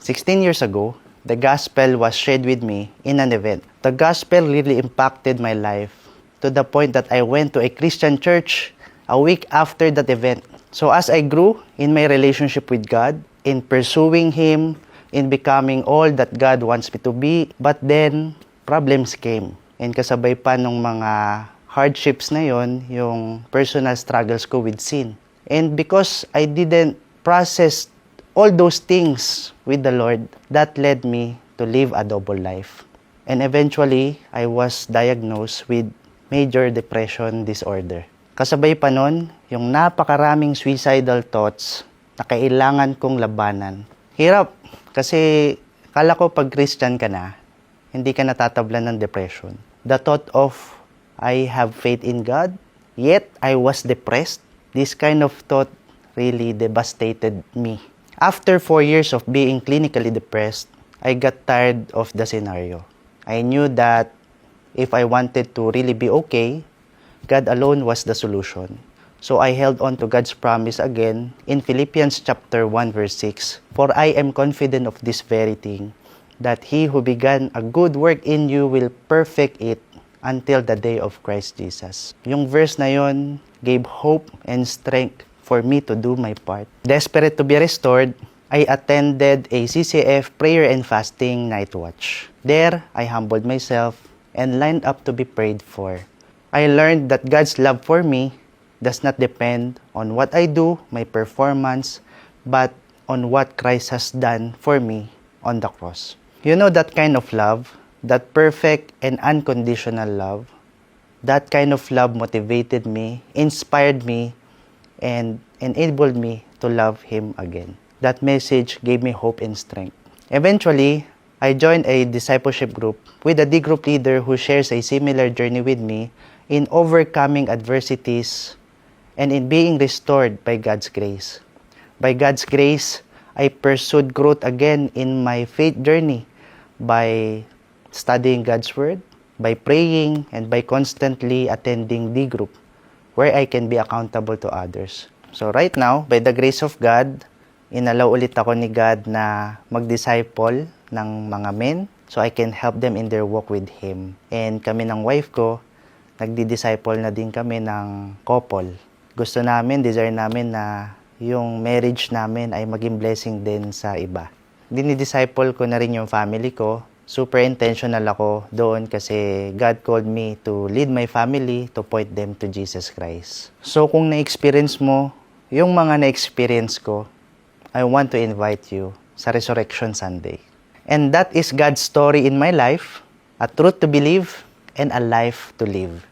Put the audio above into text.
16 years ago, the gospel was shared with me in an event. The gospel really impacted my life to the point that I went to a Christian church a week after that event. So as I grew in my relationship with God, in pursuing Him, in becoming all that God wants me to be, but then problems came. And kasabay pa nung mga hardships na yon, yung personal struggles ko with sin. And because I didn't process all those things with the Lord, that led me to live a double life. And eventually, I was diagnosed with major depression disorder. Kasabay pa nun, yung napakaraming suicidal thoughts na kailangan kong labanan. Hirap, kasi kala ko pag Christian ka na, hindi ka natatablan ng depression. The thought of, I have faith in God, yet I was depressed. This kind of thought really devastated me. After 4 years of being clinically depressed, I got tired of the scenario. I knew that if I wanted to really be okay, God alone was the solution. So I held on to God's promise again in Philippians chapter 1 verse 6. For I am confident of this very thing, that He who began a good work in you will perfect it until the day of Christ Jesus. Yung verse na yon gave hope and strength for me to do my part. Desperate to be restored, I attended a CCF prayer and fasting night watch. There, I humbled myself and lined up to be prayed for. I learned that God's love for me does not depend on what I do, my performance, but on what Christ has done for me on the cross. You know that kind of love, that perfect and unconditional love, that kind of love motivated me, inspired me, and enabled me to love Him again. That message gave me hope and strength. Eventually, I joined a discipleship group with a D group leader who shares a similar journey with me in overcoming adversities and in being restored by God's grace. By God's grace, I pursued growth again in my faith journey by studying God's Word, by praying, and by constantly attending D group where I can be accountable to others. So right now, by the grace of God, inalaw ulit ako ni God na mag-disciple ng mga men so I can help them in their walk with Him. And kami ng wife ko, nagdi-disciple na din kami ng couple. Gusto namin, desire namin na yung marriage namin ay maging blessing din sa iba. Dinidisciple ko na rin yung family ko. Super intentional ako doon kasi God called me to lead my family to point them to Jesus Christ. So kung na-experience mo yung mga na-experience ko, I want to invite you sa Resurrection Sunday. And that is God's story in my life, a truth to believe and a life to live.